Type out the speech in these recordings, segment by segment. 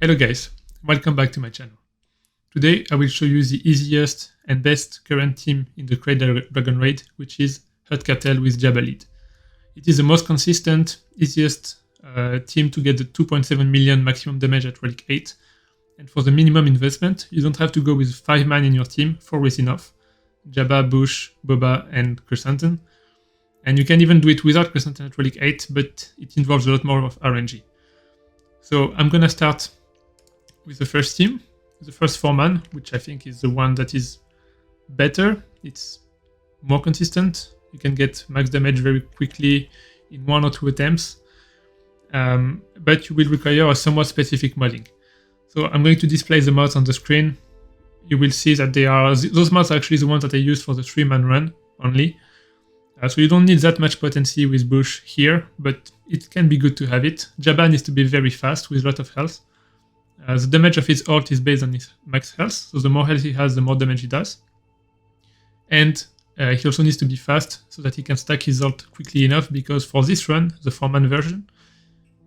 Hello guys, welcome back to my channel. Today I will show you the easiest and best current team in the Krayt Dragon Raid, which is Hutt Cartel with Jabba lead. It is the most consistent, easiest team to get the 2.7 million maximum damage at Relic 8. And for the minimum investment, you don't have to go with 5 man in your team, 4 is enough. Jabba, Bush, Boba and Chrysanthemum. And you can even do it without Chrysanthemum at Relic 8, but it involves a lot more of RNG. So I'm gonna start with the first team, the first 4 man, which I think is the one that is better. It's more consistent. You can get max damage very quickly in 1 or 2 attempts, but you will require a somewhat specific modding. So I'm going to display the mods on the screen. You will see that those mods are actually the ones that I used for the 3-man run only. So you don't need that much potency with Bush here, but it can be good to have it. Jabba needs to be very fast with a lot of health. The damage of his ult is based on his max health, so the more health he has, the more damage he does. And he also needs to be fast so that he can stack his ult quickly enough, because for this run, the 4-man version,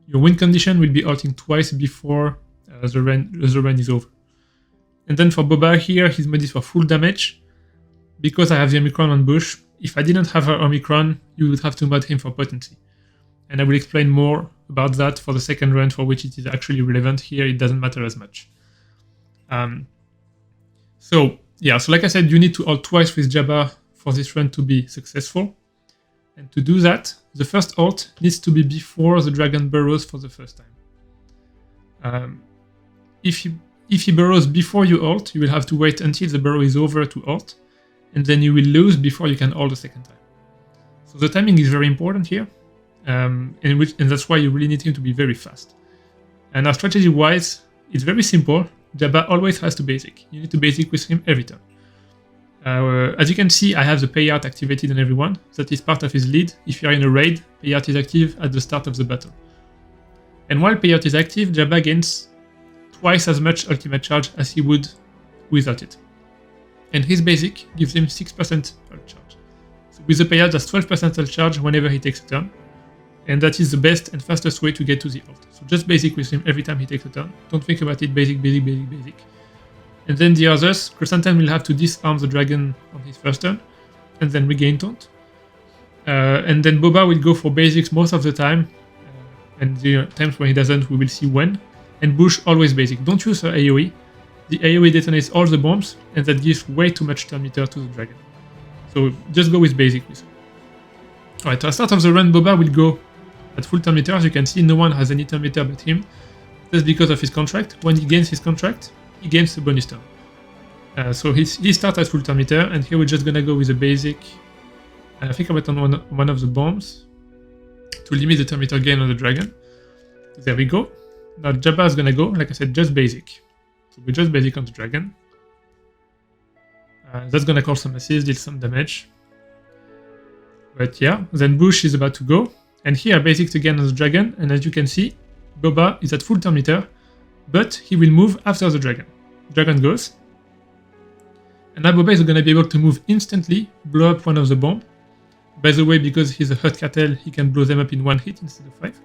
your win condition will be ulting twice before the run is over. And then for Boba here, his mod is for full damage. Because I have the Omicron on Bush, if I didn't have her Omicron, you would have to mod him for potency. And I will explain more about that for the second run, for which it is actually relevant. Here it doesn't matter as much. So like I said, you need to ult twice with Jabba for this run to be successful. And to do that, the first ult needs to be before the dragon burrows for the first time. If he burrows before you ult, you will have to wait until the burrow is over to ult, and then you will lose before you can ult the second time. So the timing is very important here. And that's why you really need him to be very fast. And our strategy-wise, it's very simple. Jabba always has to basic. You need to basic with him every time. As you can see, I have the payout activated on everyone. That is part of his lead. If you are in a raid, payout is active at the start of the battle. And while payout is active, Jabba gains twice as much ultimate charge as he would without it. And his basic gives him 6% ult charge. So with the payout, that's 12% ult charge whenever he takes a turn. And that is the best and fastest way to get to the ult. So just basic with him every time he takes a turn. Don't think about it, basic. And then the others, Chrysanthemum will have to disarm the dragon on his first turn, and then regain taunt. And then Boba will go for basics most of the time, and the times when he doesn't, we will see when. And Bush always basic. Don't use her AoE. The AoE detonates all the bombs, and that gives way too much turn meter to the dragon. So just go with basic with her. Alright, at the start of the run, Boba will go at full turn meter. As you can see, no one has any turn meter but him. That's because of his contract. When he gains his contract, he gains the bonus turn. So he starts at full turn meter, and here we're just gonna go with a basic. I think I went on one of the bombs to limit the turn meter gain on the dragon. There we go. Now Jabba is gonna go, like I said, just basic. So we just basic on the dragon. That's gonna cause some assist, deal some damage. But yeah, then Bush is about to go. And here basics again on the dragon, and as you can see, Boba is at full turn meter, but he will move after the dragon. Dragon goes. And now Boba is going to be able to move instantly, blow up one of the bombs. By the way, because he's a Hutt Cartel, he can blow them up in 1 hit instead of 5.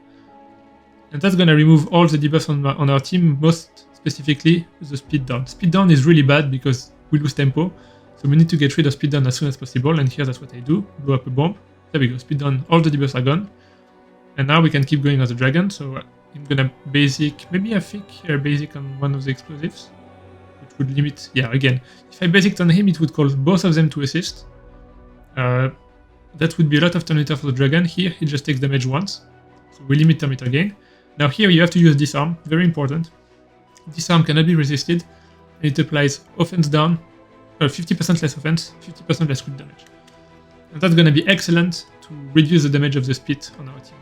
And that's going to remove all the debuffs on our team, most specifically the speed down. Speed down is really bad because we lose tempo, so we need to get rid of speed down as soon as possible, and here that's what I do, blow up a bomb. There we go, speed down, all the debuffs are gone. And now we can keep going on the dragon, so I'm gonna basic, maybe I think here basic on one of the explosives, which would limit, yeah, again, if I basic on him, it would cause both of them to assist. That would be a lot of turn meter for the dragon. Here, he just takes damage once, so we limit turn meter gain. Now here you have to use disarm, very important. Disarm cannot be resisted, and it applies offense down, 50% less offense, 50% less crit damage. And that's gonna be excellent to reduce the damage of the split on our team.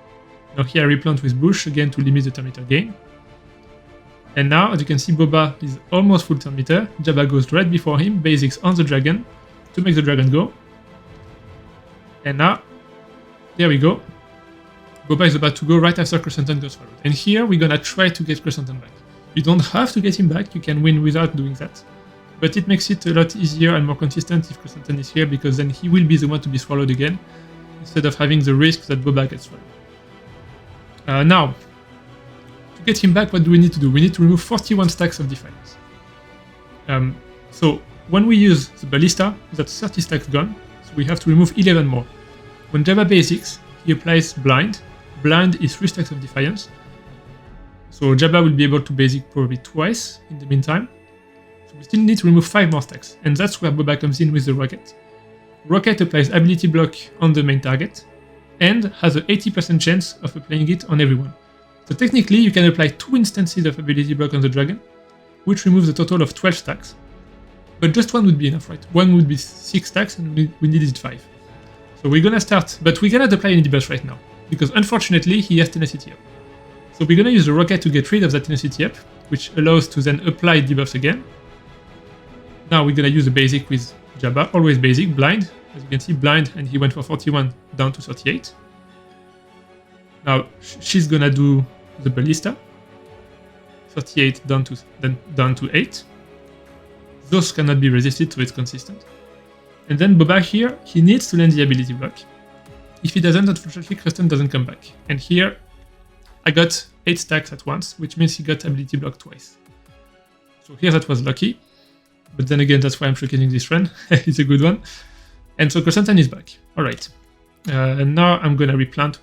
Now here I replant with Bush, again to limit the turn meter gain. And now, as you can see, Boba is almost full turn meter. Jabba goes right before him, basics on the dragon, to make the dragon go. And now, there we go. Boba is about to go right after Chrysanthemum goes forward. And here we're gonna try to get Chrysanthemum back. You don't have to get him back, you can win without doing that. But it makes it a lot easier and more consistent if Chrysanthemum is here, because then he will be the one to be swallowed again, instead of having the risk that Boba gets swallowed. Now, to get him back, what do we need to do? We need to remove 41 stacks of Defiance. So when we use the Ballista, that's 30 stacks gone, so we have to remove 11 more. When Jabba basics, he applies Blind. Blind is 3 stacks of Defiance. So Jabba will be able to basic probably twice in the meantime. So we still need to remove 5 more stacks, and that's where Boba comes in with the Rocket. Rocket applies ability block on the main target, and has an 80% chance of applying it on everyone. So technically, you can apply 2 instances of ability block on the dragon, which removes a total of 12 stacks. But just one would be enough, right? One would be 6 stacks, and we needed 5. So we're gonna start, but we cannot apply any debuffs right now, because unfortunately, he has Tenacity up. So we're gonna use the Rocket to get rid of that Tenacity up, which allows to then apply debuffs again. Now we're gonna use the basic with Jabba, always basic, Blind. As you can see, Blind, and he went for 41 down to 38. Now she's gonna do the Ballista. 38 down to 8. Those cannot be resisted, so it's consistent. And then Boba here, he needs to land the ability block. If he doesn't, unfortunately, Kristen doesn't come back. And here, I got 8 stacks at once, which means he got ability block twice. So here that was lucky. But then again, that's why I'm showcasing this run. It's a good one. And so Kristen is back. Alright. And now I'm gonna replant.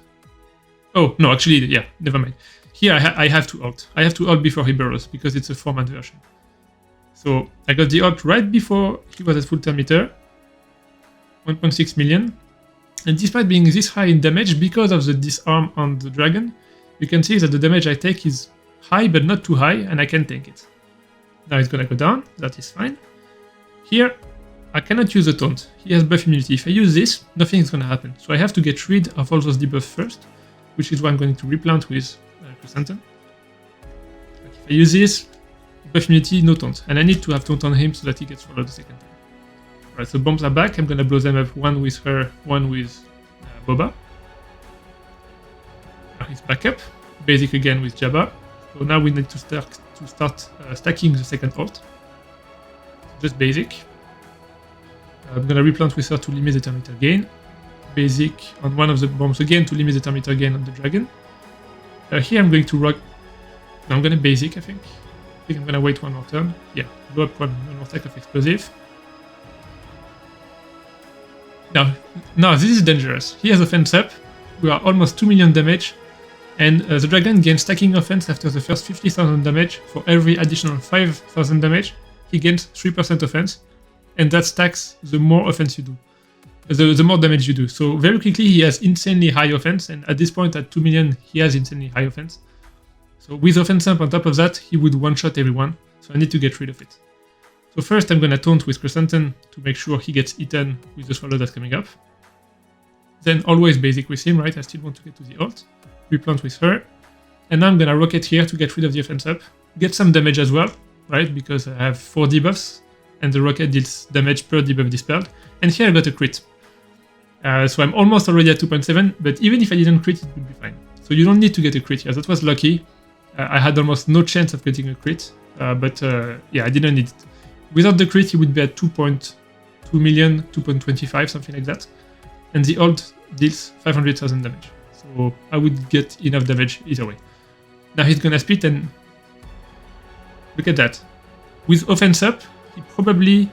Oh, no, actually, yeah, never mind. Here I have to ult. I have to ult before he burrows, because it's a 4-man version. So I got the ult right before he was at full turn meter. 1.6 million. And despite being this high in damage, because of the disarm on the dragon, you can see that the damage I take is high, but not too high, and I can tank it. Now it's gonna go down, that is fine. Here, I cannot use the taunt. He has buff immunity. If I use this, nothing is gonna happen. So I have to get rid of all those debuffs first, which is what I'm going to replant with Chrysanthemum. If I use this, buff immunity, no taunt. And I need to have taunt on him so that he gets followed the second time. Alright, so bombs are back. I'm gonna blow them up, one with her, one with Boba. Now he's back up. Basic again with Jabba. So now we need to start stacking the second ult. Just basic. I'm gonna replant with her to limit the thermometer gain. Basic on one of the bombs again to limit the thermometer gain on the dragon. Here I'm going to rock. No, I'm gonna basic, I think. I think I'm gonna wait one more turn. Yeah, blow up one more stack of explosive. Now this is dangerous. He has offense up. We are almost 2 million damage. And the dragon gains stacking offense after the first 50,000 damage. For every additional 5,000 damage, he gains 3% offense. And that stacks the more offense you do. The more damage you do. So very quickly he has insanely high offense, and at this point at 2 million he has insanely high offense. So with offense up on top of that, he would one-shot everyone, so I need to get rid of it. So first I'm gonna taunt with Chrysanthemum to make sure he gets eaten with the swallow that's coming up. Then always basic with him, right? I still want to get to the ult. Replant with her. And now I'm gonna rocket here to get rid of the offense up. Get some damage as well, right? Because I have 4 debuffs, and the rocket deals damage per debuff dispelled. And here I got a crit. So I'm almost already at 2.7, but even if I didn't crit, it would be fine. So you don't need to get a crit here. That was lucky. I had almost no chance of getting a crit, but yeah, I didn't need it. Without the crit, he would be at 2.2 million, 2.25, something like that. And the ult deals 500,000 damage. So I would get enough damage either way. Now he's gonna split, and look at that. With offense up, he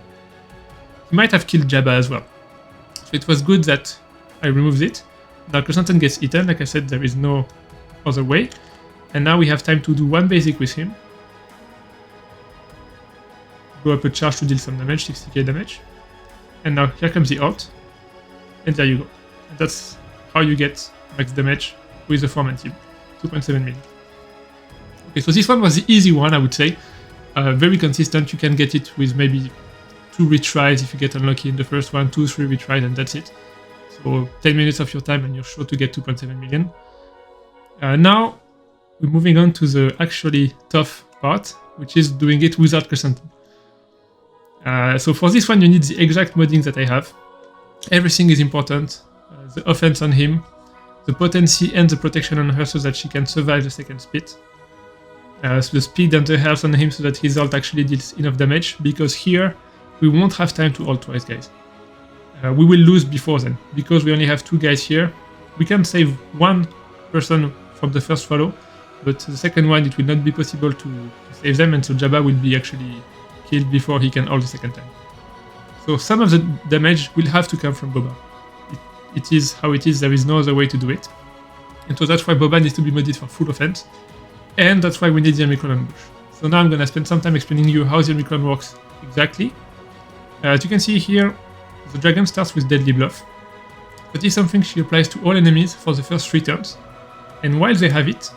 might have killed Jabba as well. So it was good that I removed it. Now Chrysanthemum gets eaten, like I said, there is no other way. And now we have time to do one basic with him. Go up a charge to deal some damage, 60k damage. And now here comes the ult. And there you go. And that's how you get max damage with the 4-man team. 2.7 million. Okay, so this one was the easy one, I would say. Very consistent. You can get it with maybe 2 retries if you get unlucky in the first one, 2-3 retries, and that's it. So 10 minutes of your time and you're sure to get 2.7 million. Now we're moving on to the actually tough part, which is doing it without Chrysanthemum. So for this one you need the exact modding that I have. Everything is important. The offense on him, the potency and the protection on her so that she can survive the second split. So the speed and the health on him so that his ult actually deals enough damage, because here we won't have time to ult twice, guys. We will lose before then, because we only have 2 guys here. We can save 1 person from the first follow, but the second one, it will not be possible to save them, and so Jabba will be actually killed before he can ult the second time. So some of the damage will have to come from Boba. It is how it is, there is no other way to do it. And so that's why Boba needs to be modded for full offense, and that's why we need the Omicron on Bush. So now I'm gonna spend some time explaining you how the Omicron works exactly. As you can see here, the dragon starts with Deadly Bluff. That is something she applies to all enemies for the first 3 turns, and while they have it,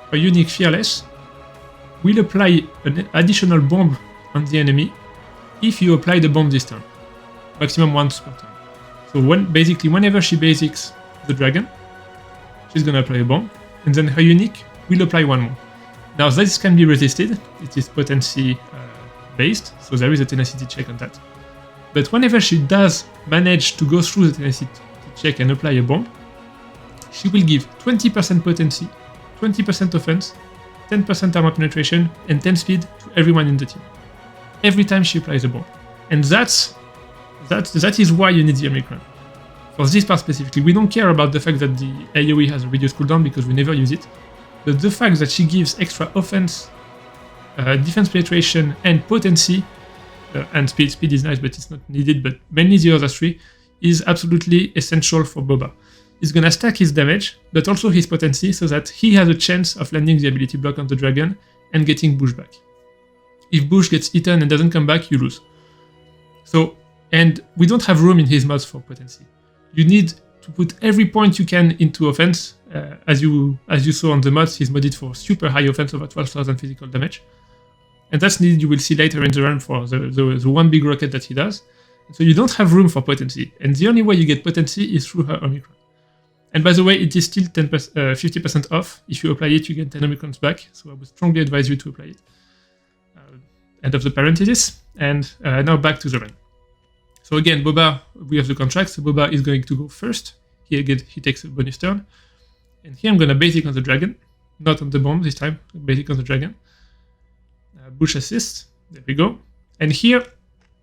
her unique Fearless will apply an additional bomb on the enemy if you apply the bomb this turn, maximum once per turn. So basically whenever she basics the dragon, she's gonna apply a bomb, and then her unique will apply one more. Now this can be resisted, it is potency based, so there is a tenacity check on that. But whenever she does manage to go through the tenacity check and apply a bomb, she will give 20% potency, 20% offense, 10% armor penetration, and 10 speed to everyone in the team. Every time she applies a bomb. And that is why you need the Omicron. For this part specifically, we don't care about the fact that the AoE has a reduced cooldown because we never use it. But the fact that she gives extra offense, defense penetration, and potency, and speed. Speed is nice, but it's not needed, but mainly the other 3 is absolutely essential for Boba. He's gonna stack his damage, but also his potency, so that he has a chance of landing the ability block on the dragon and getting Bush back. If Bush gets eaten and doesn't come back, you lose. So, and we don't have room in his mods for potency. You need to put every point you can into offense. As you saw on the mods, he's modded for super high offense over 12,000 physical damage. And that's needed, you will see later in the run for the one big rocket that he does. So you don't have room for potency. And the only way you get potency is through her Omicron. And by the way, it is still 50% off. If you apply it, you get 10 Omicrons back. So I would strongly advise you to apply it. End of the parenthesis. And now back to the run. So again, Boba, we have the contract. So Boba is going to go first. He takes a bonus turn. And here I'm going to basic on the dragon. Not on the bomb this time. Basic on the dragon. Bush assist. There we go. And here,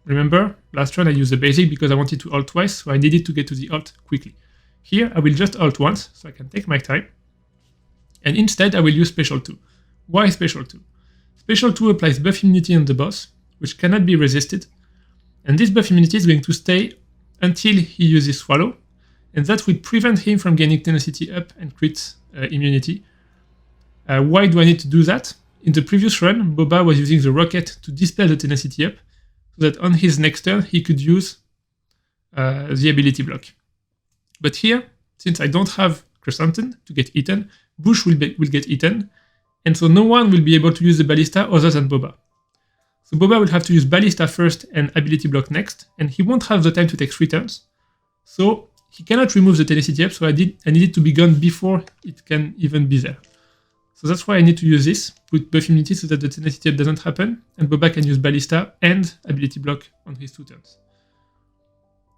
remember, last run I used the basic because I wanted to ult twice. So I needed to get to the ult quickly. Here, I will just ult once, so I can take my time. And instead, I will use Special 2. Why Special 2? Special 2 applies buff immunity on the boss, which cannot be resisted. And this buff immunity is going to stay until he uses Swallow. And that will prevent him from gaining tenacity up and crit immunity. Why do I need to do that? In the previous run, Boba was using the rocket to dispel the tenacity up, so that on his next turn, he could use the ability block. But here, since I don't have Chrysanthemum to get eaten, Bush will get eaten, and so no one will be able to use the Ballista other than Boba. So Boba will have to use Ballista first and ability block next, and he won't have the time to take 3 turns. So he cannot remove the tenacity up, so I need it to be gone before it can even be there. So that's why I need to use this, put buff immunity so that the tenacity up doesn't happen, and Boba can use Ballista and ability block on his 2 turns.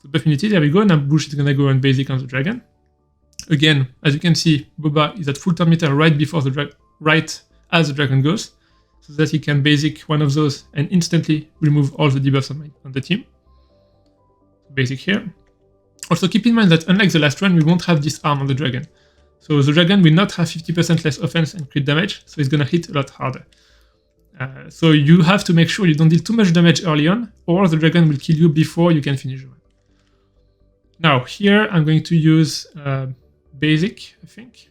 So buff immunity, there we go. Now Bush is gonna go and basic on the dragon. Again, as you can see, Boba is at full turn meter right before right as the dragon goes, so that he can basic one of those and instantly remove all the debuffs on the team. Basic here. Also keep in mind that unlike the last run, we won't have disarm on the dragon. So the dragon will not have 50% less offense and crit damage, so it's gonna hit a lot harder. So you have to make sure you don't deal too much damage early on, or the dragon will kill you before you can finish the run. Now, here I'm going to use Basic, I think.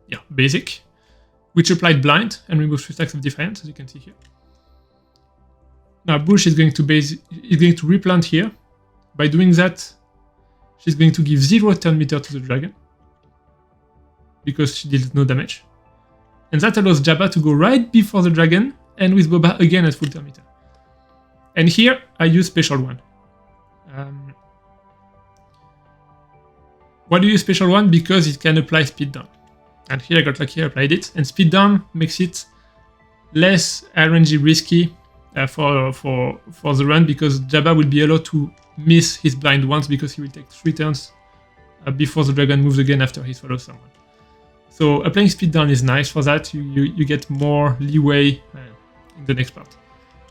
Yeah, Basic, which applied Blind and removes 3 stacks of Defiance, as you can see here. Now, Bush is going to replant here. By doing that, she's going to give 0 turn meter to the dragon, because she deals no damage. And that allows Jabba to go right before the dragon, and with Boba again at full turn meter. And here, I use Special 1. Why do you use Special 1? Because it can apply Speed Down. And here I got lucky, I applied it. And Speed Down makes it less RNG risky for the run, because Jabba will be allowed to miss his blind once, because he will take 3 turns before the dragon moves again after he swallows someone. So applying Speed Down is nice for that. You get more leeway in the next part.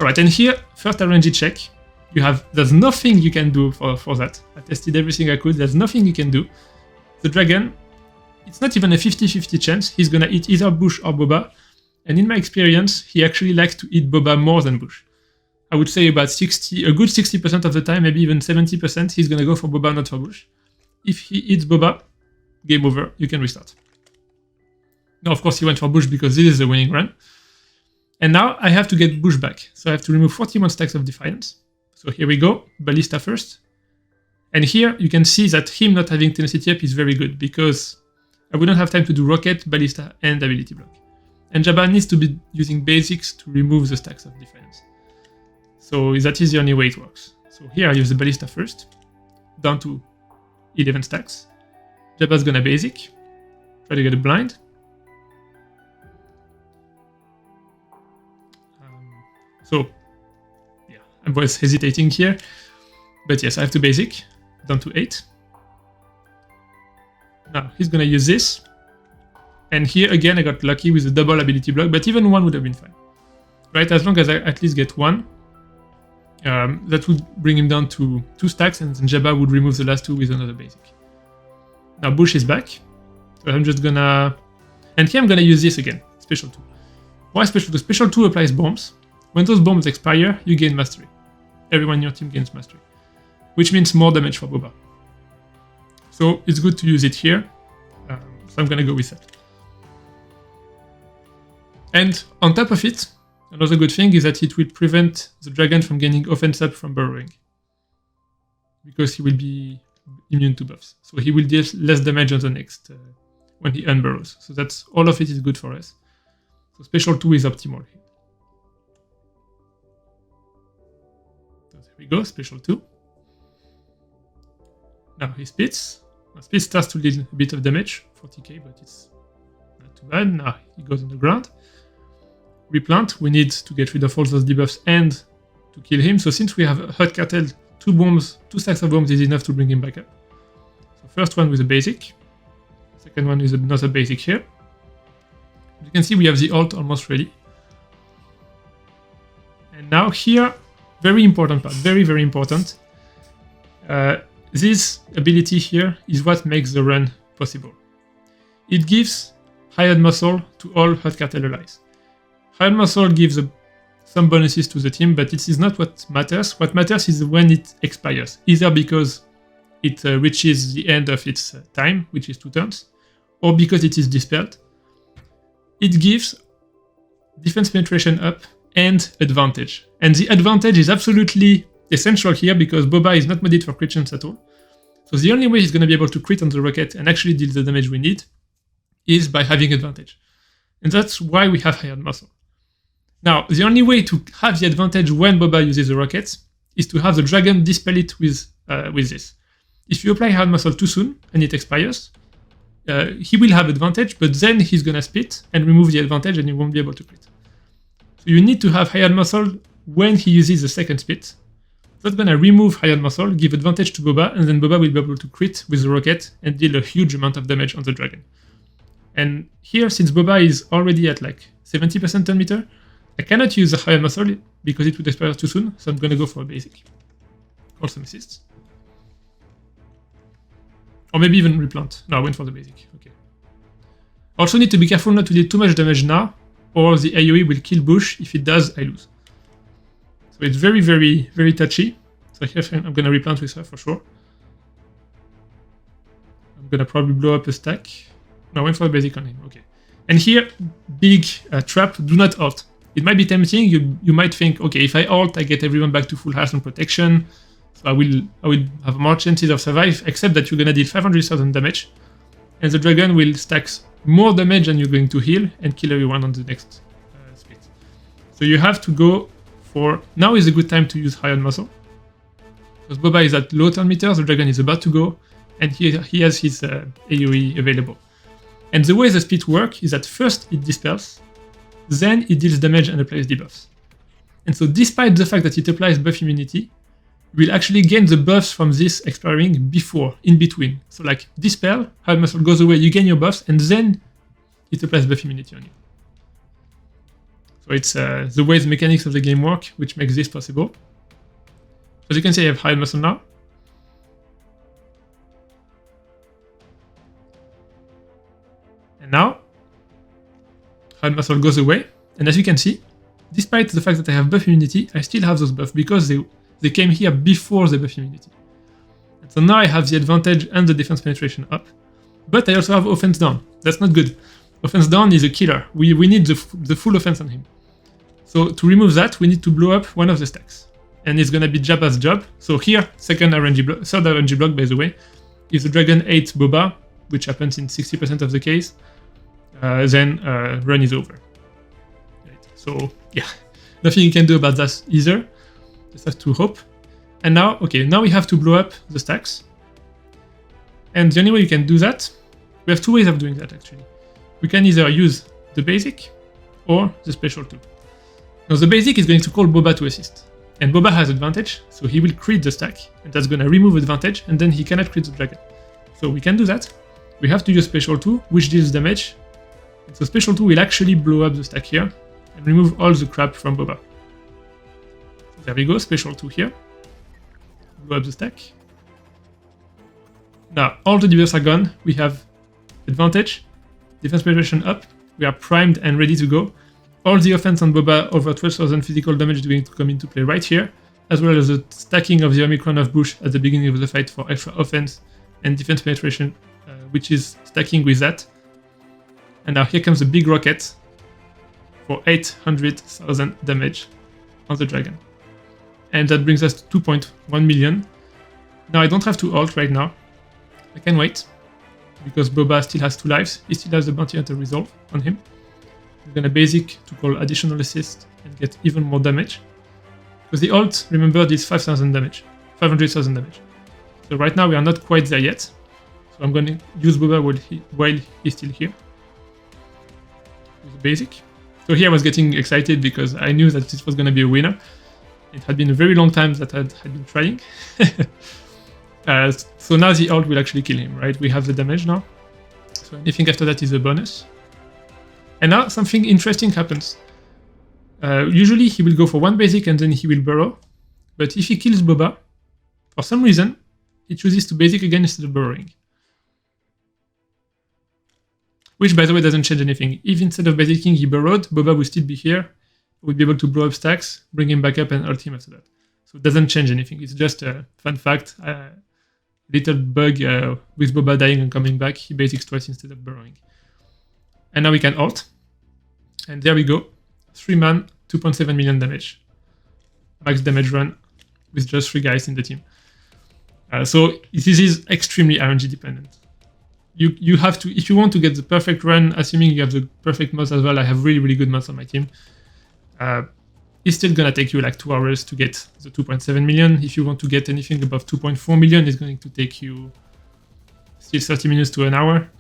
Alright, and here, first RNG check. There's nothing you can do for that. I tested everything I could. There's nothing you can do. The dragon it's not even a 50-50 chance he's gonna eat either Bush or Boba. And in my experience, he actually likes to eat Boba more than Bush. I would say about a good 60% of the time, maybe even 70%, he's gonna go for Boba, not for Bush. If he eats Boba, game over, you can restart. Now, of course, he went for Bush because this is the winning run. And now I have to get Bush back. So I have to remove 41 stacks of Defiance. So here we go, Ballista first. And here you can see that him not having Tenacity up is very good because I wouldn't have time to do Rocket, Ballista, and Ability Block. And Jabba needs to be using basics to remove the stacks of Defiance. So that is the only way it works. So here I use the Ballista first, down to 11 stacks. Jabba's gonna basic, try to get a blind. So, yeah, I was hesitating here, but yes, I have to basic, down to 8. Now, he's gonna use this, and here again I got lucky with the double ability block, but even one would have been fine. Right, as long as I at least get one, that would bring him down to 2 stacks, and then Jabba would remove the last 2 with another basic. Now Bush is back, so I'm just gonna... And here I'm gonna use this again, Special 2. Why Special 2? Special 2 applies bombs. When those bombs expire, you gain mastery. Everyone in your team gains mastery. Which means more damage for Boba. So it's good to use it here. So I'm gonna go with that. And on top of it, another good thing is that it will prevent the dragon from gaining offense up from burrowing. Because he will be immune to buffs. So he will deal less damage on the next when he unburrows. So that's all of it is good for us. So Special 2 is optimal here. We go, Special 2. Now he spits. Now Spit starts to deal a bit of damage, 40k, but it's not too bad. Now he goes on the ground. Replant, we need to get rid of all those debuffs and to kill him. So since we have a Hutt Cartel, 2 bombs, 2 stacks of bombs is enough to bring him back up. So first one with a basic. Second one is another basic here. You can see we have the ult almost ready. And now here, very important part, very, very important. This ability here is what makes the run possible. It gives Hired Muscle to all Hutt Cartel allies. Hired Muscle gives some bonuses to the team, but it is not what matters. What matters is when it expires, either because it reaches the end of its time, which is 2 turns, or because it is dispelled. It gives defense penetration up and advantage. And the advantage is absolutely essential here because Boba is not modded for crit chance at all. So the only way he's going to be able to crit on the rocket and actually deal the damage we need is by having advantage. And that's why we have Hired Muscle. Now, the only way to have the advantage when Boba uses the rockets is to have the dragon dispel it with this. If you apply Hired Muscle too soon and it expires, he will have advantage, but then he's going to spit and remove the advantage and he won't be able to crit. So you need to have Hired Muscle when he uses the second spit. That's going to remove Hired Muscle, give advantage to Boba, and then Boba will be able to crit with the rocket and deal a huge amount of damage on the dragon. And here, since Boba is already at like 70% turn meter, I cannot use the Hired Muscle because it would expire too soon, so I'm going to go for a basic. Or some assists. Or maybe even replant. No, I went for the basic. Okay. Also need to be careful not to deal too much damage now, or the AoE will kill Bush. If it does, I lose. So it's very, very, very touchy. So here I'm going to replant with her for sure. I'm going to probably blow up a stack. No, I went for a basic on him. Okay. And here, big trap, do not ult. It might be tempting. You might think, okay, if I ult, I get everyone back to full health and protection. So I will have more chances of survive, except that you're going to deal 500,000 damage. And the dragon will stack more damage than you're going to heal and kill everyone on the next split. So you have to go for... Now is a good time to use Hired Muscle. Because Boba is at low turn meter, the dragon is about to go, and he has his AoE available. And the way the split works is that first it dispels, then it deals damage and applies debuffs. And so despite the fact that it applies buff immunity, you will actually gain the buffs from this expiring before, in between. So like dispel, Hired Muscle goes away, you gain your buffs, and then it applies buff immunity on you. So it's the way the mechanics of the game work, which makes this possible. As you can see, I have Hired Muscle now. And now, hard muscle goes away. And as you can see, despite the fact that I have buff immunity, I still have those buffs because they came here before the buff immunity. And so now I have the advantage and the defense penetration up. But I also have offense down. That's not good. Offense down is a killer. We need the full offense on him. So to remove that, we need to blow up one of the stacks. And it's gonna be Jabba's job. So here, third RNG block, by the way, if the Dragon 8 Boba, which happens in 60% of the case, then run is over. Right. So yeah, nothing you can do about that either. Just have to hope. And now, okay, now we have to blow up the stacks. And the only way you can do that, we have two ways of doing that actually. We can either use the basic or the special 2. Now the basic is going to call Boba to assist. And Boba has advantage, so he will crit the stack, and that's gonna remove advantage, and then he cannot crit the dragon. So we can do that. We have to use special 2, which deals damage. And so special 2 will actually blow up the stack here, and remove all the crap from Boba. So there we go, special 2 here. Blow up the stack. Now, all the debuffs are gone. We have advantage, defense penetration up. We are primed and ready to go. All the offense on Boba over 12,000 physical damage is going to come into play right here, as well as the stacking of the Omicron of Bush at the beginning of the fight for extra offense and defense penetration, which is stacking with that. And now here comes the big rocket for 800,000 damage on the dragon. And that brings us to 2.1 million. Now I don't have to ult right now. I can wait, because Boba still has 2 lives. He still has the bounty hunter resolve on him. I'm gonna basic to call additional assist and get even more damage. Because the ult, remember, is 5,000 damage. 500,000 damage. So right now we are not quite there yet. So I'm gonna use Boba while he's still here. With the basic. So here I was getting excited because I knew that this was gonna be a winner. It had been a very long time that I had been trying. So now the ult will actually kill him, right? We have the damage now. So anything after that is a bonus. And now something interesting happens. Usually he will go for one basic and then he will burrow. But if he kills Boba, for some reason, he chooses to basic again instead of burrowing. Which, by the way, doesn't change anything. If instead of basicing he burrowed, Boba will still be here. We'll be able to blow up stacks, bring him back up and ult him after that. So it doesn't change anything. It's just a fun fact. Little bug with Boba dying and coming back. He basics twice instead of burrowing. And now we can ult. And there we go. 3 man, 2.7 million damage. Max damage run with just 3 guys in the team. So this is extremely RNG dependent. You have to, if you want to get the perfect run, assuming you have the perfect mods as well, I have really, really good mods on my team. It's still gonna take you like 2 hours to get the 2.7 million. If you want to get anything above 2.4 million, it's going to take you still 30 minutes to an hour.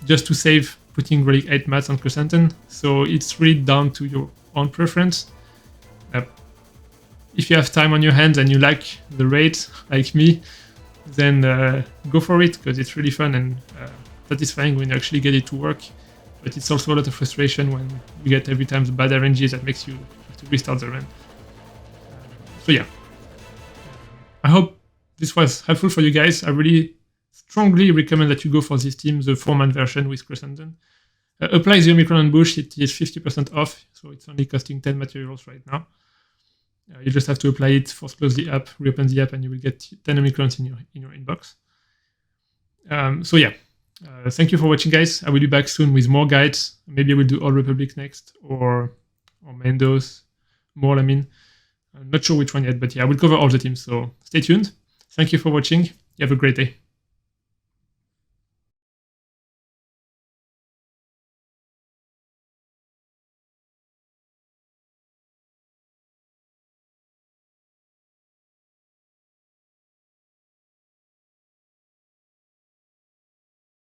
Just to save putting Relic 8 mats on Chrysanthemum. So it's really down to your own preference. If you have time on your hands and you like the raid, like me, then go for it, because it's really fun and satisfying when you actually get it to work. But it's also a lot of frustration when you get every time the bad RNGs that makes you have to restart the run. So yeah. I hope this was helpful for you guys. I really strongly recommend that you go for this team, the 4-man version with Chrysanthemum. Apply the Omicron and Bush, it is 50% off, so it's only costing 10 materials right now. You just have to apply it, force close the app, reopen the app, and you will get 10 Omicrons in your inbox. So yeah, thank you for watching, guys. I will be back soon with more guides. Maybe I will do All Republic next, or Mendos, more, I mean. I'm not sure which one yet, but yeah, I will cover all the teams, so stay tuned. Thank you for watching. You have a great day.